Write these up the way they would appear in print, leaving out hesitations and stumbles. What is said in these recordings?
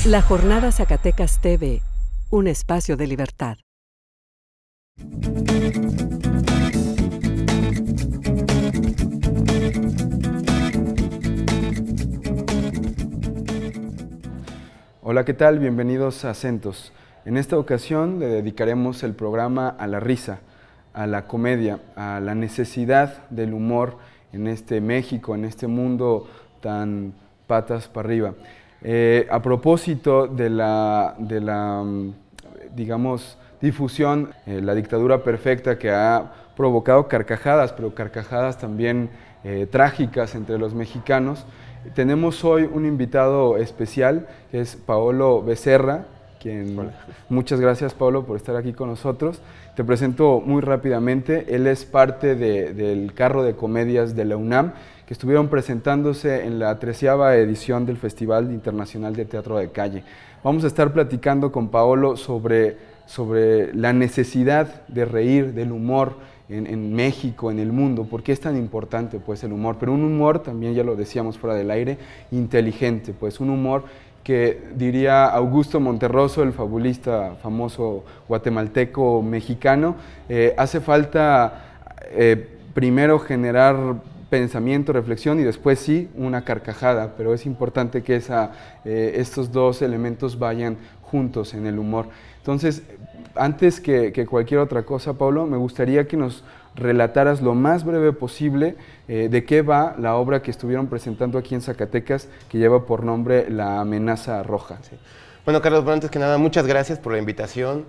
La Jornada Zacatecas TV, un espacio de libertad. Hola, ¿qué tal? Bienvenidos a Acentos. En esta ocasión le dedicaremos el programa a la risa, a la comedia, a la necesidad del humor en este México, en este mundo tan patas para arriba. A propósito de la digamos, difusión, la dictadura perfecta que ha provocado carcajadas, pero carcajadas también trágicas entre los mexicanos, tenemos hoy un invitado especial, que es Paolo Becerra, muchas gracias, Paolo, por estar aquí con nosotros. Te presento muy rápidamente. Él es parte del carro de comedias de la UNAM, que estuvieron presentándose en la 13ª edición del Festival Internacional de Teatro de Calle. Vamos a estar platicando con Paolo sobre la necesidad de reír, del humor en México, en el mundo. ¿Por qué es tan importante, pues, el humor? Pero un humor, también ya lo decíamos fuera del aire, inteligente, pues un humor que, diría Augusto Monterroso, el fabulista famoso guatemalteco mexicano, hace falta primero generar pensamiento, reflexión y después sí una carcajada, pero es importante que estos dos elementos vayan juntos en el humor. Entonces, antes que cualquier otra cosa, Pablo, me gustaría que nos relataras lo más breve posible de qué va la obra que estuvieron presentando aquí en Zacatecas, que lleva por nombre La Amenaza Roja. Sí. Bueno, Carlos, bueno, antes que nada, muchas gracias por la invitación,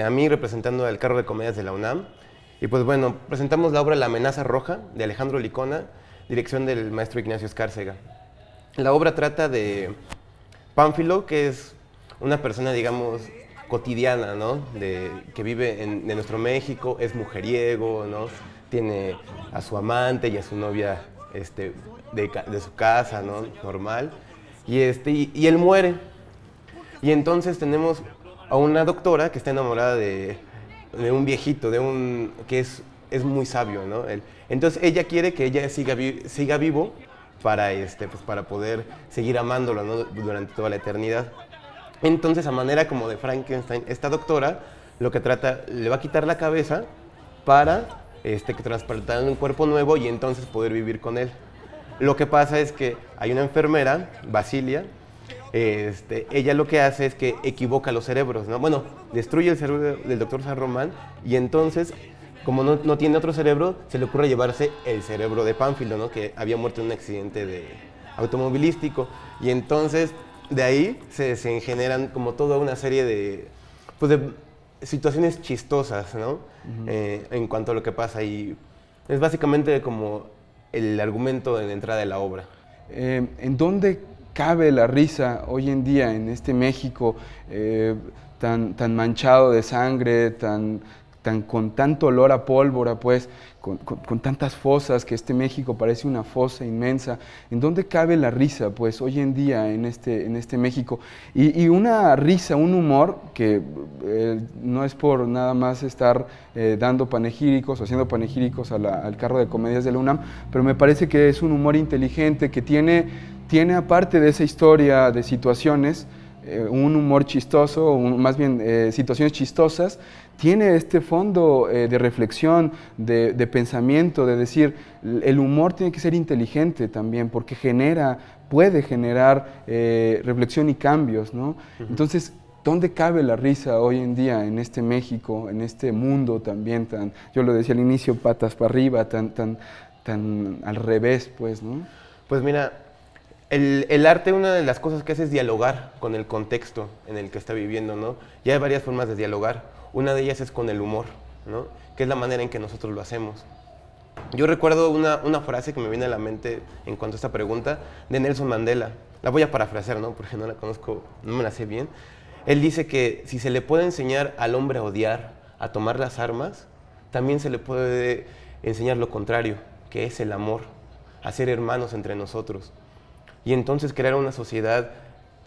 a mí representando al carro de comedias de la UNAM. Y pues bueno, presentamos la obra La Amenaza Roja, de Alejandro Licona, dirección del maestro Ignacio Escárcega. La obra trata de Pánfilo, que es una persona, digamos, cotidiana, ¿no? Que vive en nuestro México, es mujeriego, ¿no? Tiene a su amante y a su novia de su casa, ¿no? Normal. Y él muere. Y entonces tenemos a una doctora que está enamorada de un viejito, que es muy sabio, ¿no? Entonces ella quiere que ella siga vivo para, pues para poder seguir amándolo, ¿no? Durante toda la eternidad. Entonces, a manera como de Frankenstein, esta doctora lo que trata, le va a quitar la cabeza para que transplantar un cuerpo nuevo y entonces poder vivir con él. Lo que pasa es que hay una enfermera, Basilia, ella lo que hace es que equivoca los cerebros, ¿no? Bueno, destruye el cerebro del doctor San Román y entonces, como no tiene otro cerebro, se le ocurre llevarse el cerebro de Pánfilo, ¿no? Que había muerto en un accidente automovilístico. Y entonces, de ahí se generan como toda una serie de situaciones chistosas, ¿no? En cuanto a lo que pasa. Y es básicamente como el argumento de entrada de la obra. ¿En dónde cabe la risa hoy en día en este México tan manchado de sangre, con tanto olor a pólvora, pues, con tantas fosas, que este México parece una fosa inmensa? ¿En dónde cabe la risa, pues, hoy en día en este México? Y una risa, un humor que no es por nada más estar dando panegíricos o haciendo panegíricos al carro de comedias de la UNAM, pero me parece que es un humor inteligente que tiene aparte de esa historia de situaciones, un humor chistoso, más bien situaciones chistosas, tiene este fondo de reflexión, de pensamiento, de decir, el humor tiene que ser inteligente también, porque puede generar reflexión y cambios, ¿no? Entonces, ¿dónde cabe la risa hoy en día en este México, en este mundo también yo lo decía al inicio, patas para arriba, tan al revés, pues, ¿no? Pues mira, el arte, una de las cosas que hace es dialogar con el contexto en el que está viviendo, ¿no? Y hay varias formas de dialogar. Una de ellas es con el humor, ¿no? Que es la manera en que nosotros lo hacemos. Yo recuerdo una frase que me viene a la mente en cuanto a esta pregunta, de Nelson Mandela. La voy a parafrasear, ¿no? Porque no la conozco, no me la sé bien. Él dice que si se le puede enseñar al hombre a odiar, a tomar las armas, también se le puede enseñar lo contrario, que es el amor, a ser hermanos entre nosotros. Y entonces crear una sociedad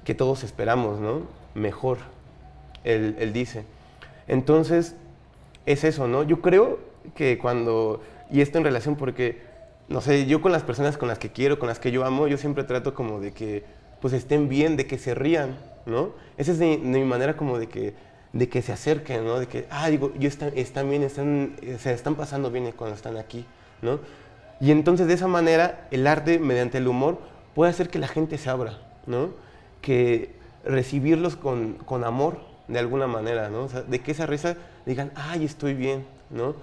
que todos esperamos, ¿no? Mejor, él dice. Entonces, es eso, ¿no? Yo creo que y esto en relación porque, no sé, yo con las personas con las que quiero, con las que yo amo, yo siempre trato como de que pues estén bien, de que se rían, ¿no? Esa es de mi manera como de que se acerquen, ¿no? De que, digo, están bien, se están pasando bien cuando están aquí, ¿no? Y entonces de esa manera el arte, mediante el humor, puede hacer que la gente se abra, ¿no? Que recibirlos con amor, de alguna manera, ¿no? O sea, de que esa risa digan, ay, estoy bien, ¿no?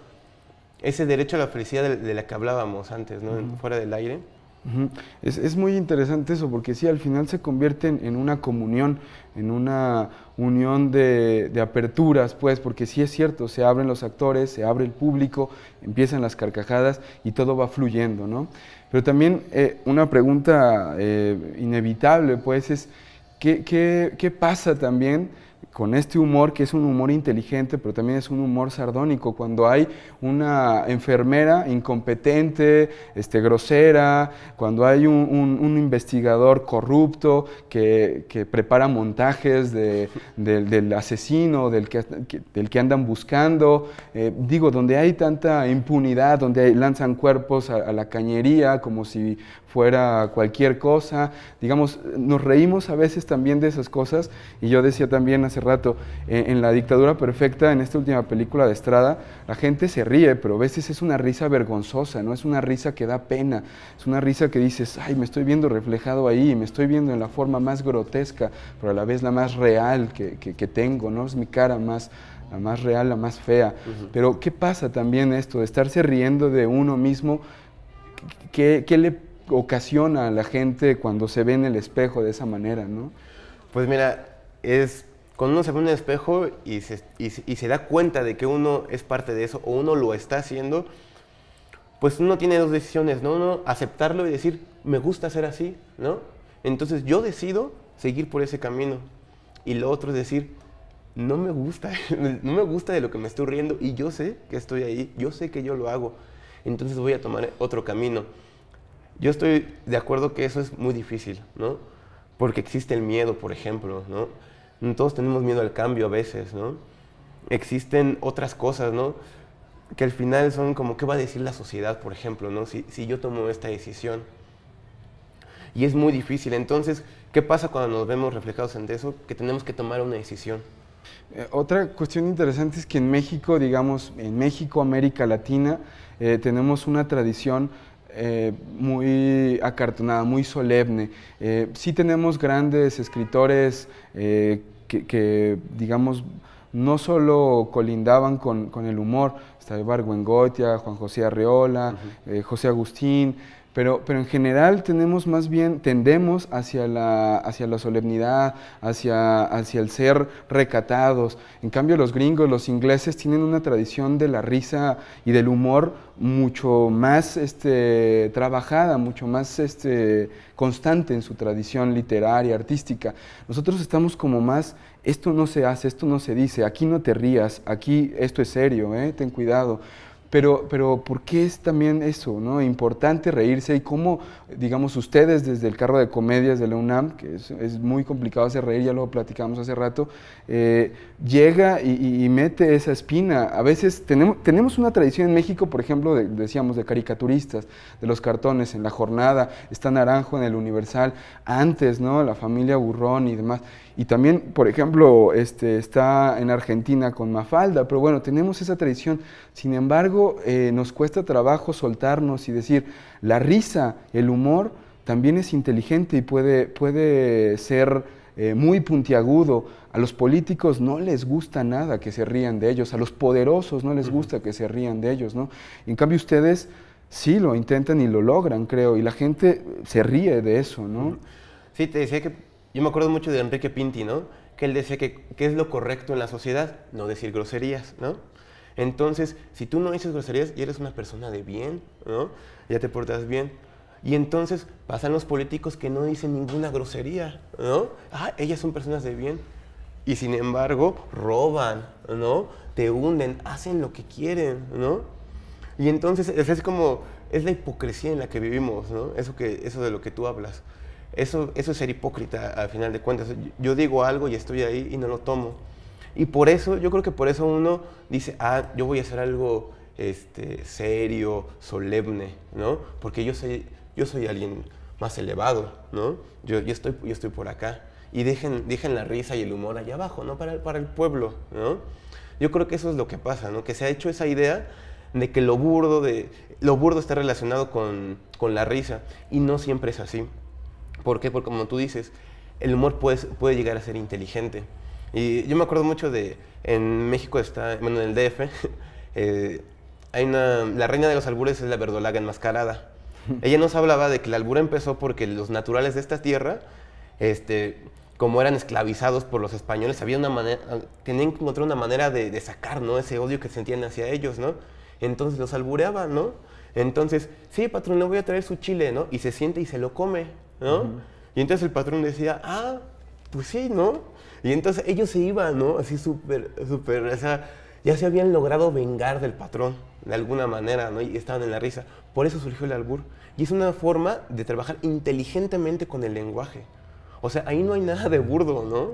Ese derecho a la felicidad de la que hablábamos antes, ¿no? Fuera del aire. Es muy interesante eso, porque sí, al final se convierten en una comunión, en una unión de aperturas, pues, porque sí es cierto, se abren los actores, se abre el público, empiezan las carcajadas y todo va fluyendo, ¿no? Pero también una pregunta inevitable, pues, es ¿qué pasa también con este humor, que es un humor inteligente, pero también es un humor sardónico, cuando hay una enfermera incompetente, grosera, cuando hay un investigador corrupto que prepara montajes del asesino, del que andan buscando, donde hay tanta impunidad, donde lanzan cuerpos a la cañería como si fuera cualquier cosa, digamos, nos reímos a veces también de esas cosas, y yo decía también hace rato, en La Dictadura Perfecta, en esta última película de Estrada, la gente se ríe, pero a veces es una risa vergonzosa, no es una risa que da pena, es una risa que dices, ay, me estoy viendo reflejado ahí, me estoy viendo en la forma más grotesca, pero a la vez la más real que tengo, ¿no? Es mi cara la más real, la más fea. Pero ¿qué pasa también esto de estarse riendo de uno mismo? ¿Qué le ocasiona a la gente cuando se ve en el espejo de esa manera, ¿no? Pues mira, cuando uno se ve en el espejo y se da cuenta de que uno es parte de eso o uno lo está haciendo, pues uno tiene dos decisiones, ¿no? Uno, aceptarlo y decir, me gusta ser así, ¿no? Entonces yo decido seguir por ese camino. Y lo otro es decir, no me gusta de lo que me estoy riendo y yo sé que estoy ahí, yo sé que yo lo hago, entonces voy a tomar otro camino. Yo estoy de acuerdo que eso es muy difícil, ¿no? Porque existe el miedo, por ejemplo, ¿no? Todos tenemos miedo al cambio a veces, ¿no? Existen otras cosas, ¿no? Que al final son como, ¿qué va a decir la sociedad, por ejemplo, ¿no? Si yo tomo esta decisión. Y es muy difícil. Entonces, ¿qué pasa cuando nos vemos reflejados en eso? Que tenemos que tomar una decisión. Otra cuestión interesante es que en México, digamos, en México, América Latina, tenemos una tradición muy acartonada, muy solemne. Sí tenemos grandes escritores que, digamos, no solo colindaban con el humor, está Ibargüengoitia, Juan José Arreola, José Agustín, pero en general tendemos hacia la solemnidad, hacia el ser recatados. En cambio, los gringos, los ingleses, tienen una tradición de la risa y del humor mucho más trabajada, mucho más constante en su tradición literaria, artística. Nosotros estamos como más, esto no se hace, esto no se dice, aquí no te rías, aquí esto es serio, ten cuidado. Pero ¿por qué es también eso, ¿no? Importante reírse? Y cómo, digamos, ustedes desde el carro de comedias de la UNAM, que es muy complicado hacer reír, ya lo platicamos hace rato, llega y mete esa espina. A veces tenemos una tradición en México, por ejemplo, decíamos, de caricaturistas, de los cartones. En La Jornada está Naranjo en El Universal, antes, ¿no? La familia Burrón y demás. Y también, por ejemplo, está en Argentina con Mafalda, pero bueno, tenemos esa tradición. Sin embargo, nos cuesta trabajo soltarnos y decir, la risa, el humor, también es inteligente y puede ser muy puntiagudo. A los políticos no les gusta nada que se rían de ellos, a los poderosos no les gusta que se rían de ellos, ¿no? En cambio, ustedes sí lo intentan y lo logran, creo, y la gente se ríe de eso, ¿no? Sí, te decía que yo me acuerdo mucho de Enrique Pinti, ¿no? Que él decía que es lo correcto en la sociedad, no decir groserías, ¿no? Entonces, si tú no dices groserías y eres una persona de bien, ¿no? Ya te portas bien. Y entonces pasan los políticos que no dicen ninguna grosería, ¿no? Ellas son personas de bien. Y sin embargo, roban, ¿no? Te hunden, hacen lo que quieren, ¿no? Y entonces es como, es la hipocresía en la que vivimos, ¿no? Eso de lo que tú hablas. Eso es ser hipócrita, al final de cuentas. Yo digo algo y estoy ahí y no lo tomo. Y por eso, yo creo que por eso uno dice, yo voy a hacer algo serio, solemne, ¿no? Porque yo soy alguien más elevado, ¿no? Yo estoy por acá. Y dejen la risa y el humor allá abajo, ¿no? Para el pueblo, ¿no? Yo creo que eso es lo que pasa, ¿no? Que se ha hecho esa idea de que lo burdo está relacionado con la risa, y no siempre es así. ¿Por qué? Porque como tú dices, el humor puede llegar a ser inteligente. Y yo me acuerdo mucho en México bueno, en el DF, la reina de los albures es la verdolaga enmascarada. Ella nos hablaba de que el albur empezó porque los naturales de esta tierra, como eran esclavizados por los españoles, tenían que encontrar una manera de sacar, ¿no? Ese odio que sentían hacia ellos, ¿no? Entonces los albureaban, ¿no? Entonces, sí, patrón, le voy a traer su chile, ¿no? Y se siente y se lo come, ¿no? Y entonces el patrón decía, pues sí, ¿no? Y entonces ellos se iban, ¿no? Así súper, o sea, ya se habían logrado vengar del patrón, de alguna manera, ¿no? Y estaban en la risa. Por eso surgió el albur. Y es una forma de trabajar inteligentemente con el lenguaje. O sea, ahí no hay nada de burdo, ¿no?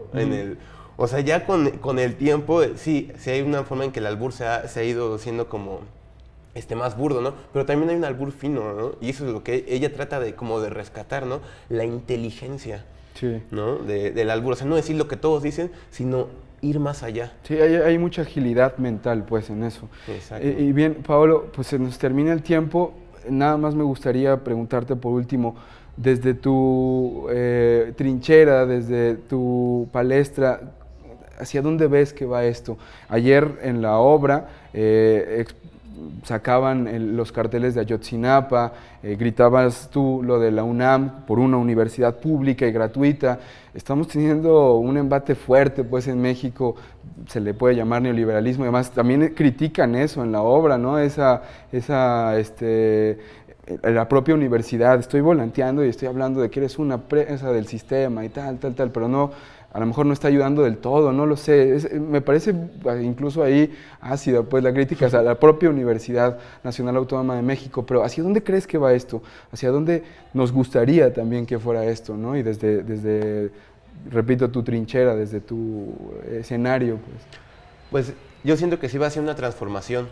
O sea, ya con el tiempo, sí hay una forma en que el albur se ha ido siendo como más burdo, ¿no? Pero también hay un albur fino, ¿no? Y eso es lo que ella trata de rescatar, ¿no? La inteligencia, sí, ¿no? Del albur. O sea, no decir lo que todos dicen, sino ir más allá. Sí, hay mucha agilidad mental, pues, en eso. Exacto. Y bien, Paolo, pues se nos termina el tiempo. Nada más me gustaría preguntarte por último, desde tu trinchera, desde tu palestra, ¿hacia dónde ves que va esto? Ayer en la obra sacaban los carteles de Ayotzinapa, gritabas tú lo de la UNAM por una universidad pública y gratuita. Estamos teniendo un embate fuerte, pues, en México, se le puede llamar neoliberalismo, además también critican eso en la obra, ¿no? La propia universidad, estoy volanteando y estoy hablando de que eres una presa del sistema y tal, pero no, a lo mejor no está ayudando del todo, no lo sé. Me parece incluso ahí ácida, pues, la crítica a la propia Universidad Nacional Autónoma de México, pero ¿hacia dónde crees que va esto? ¿Hacia dónde nos gustaría también que fuera esto, ¿no? Y desde, repito, tu trinchera, desde tu escenario, Pues yo siento que sí va a ser una transformación.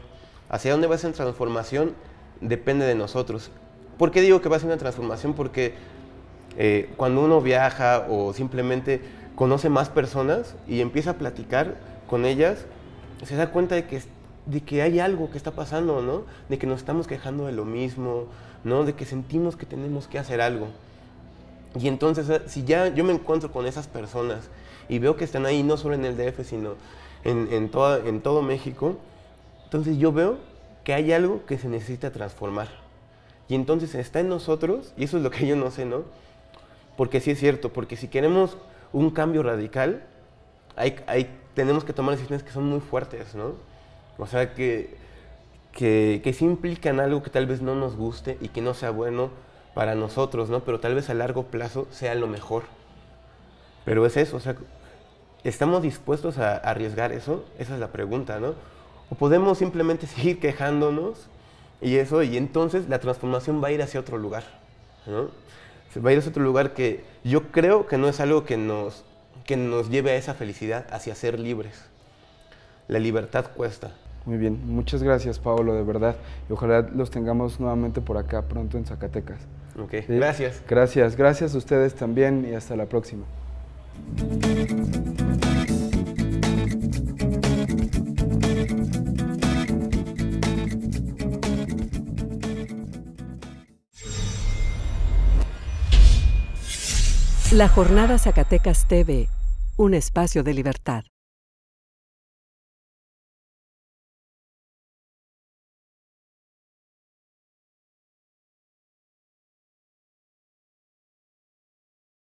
¿Hacia dónde va a ser una transformación? Depende de nosotros. ¿Por qué digo que va a ser una transformación? Porque cuando uno viaja o simplemente conoce más personas y empieza a platicar con ellas, se da cuenta de que hay algo que está pasando, ¿no? De que nos estamos quejando de lo mismo, ¿no? De que sentimos que tenemos que hacer algo. Y entonces, si ya yo me encuentro con esas personas y veo que están ahí, no solo en el DF, sino en todo México, entonces yo veo que hay algo que se necesita transformar. Y entonces está en nosotros, y eso es lo que yo no sé, ¿no? Porque sí es cierto, porque si queremos un cambio radical, tenemos que tomar decisiones que son muy fuertes, ¿no? O sea, que sí implican algo que tal vez no nos guste y que no sea bueno para nosotros, ¿no? Pero tal vez a largo plazo sea lo mejor. Pero es eso, o sea, ¿estamos dispuestos a arriesgar eso? Esa es la pregunta, ¿no? O podemos simplemente seguir quejándonos y entonces la transformación va a ir hacia otro lugar, ¿no? Va a ir hacia otro lugar que yo creo que no es algo que nos lleve a esa felicidad, hacia ser libres. La libertad cuesta. Muy bien, muchas gracias, Paolo, de verdad. Y ojalá los tengamos nuevamente por acá pronto en Zacatecas. Ok, ¿Sí? Gracias. Gracias a ustedes también y hasta la próxima. La Jornada Zacatecas TV, un espacio de libertad.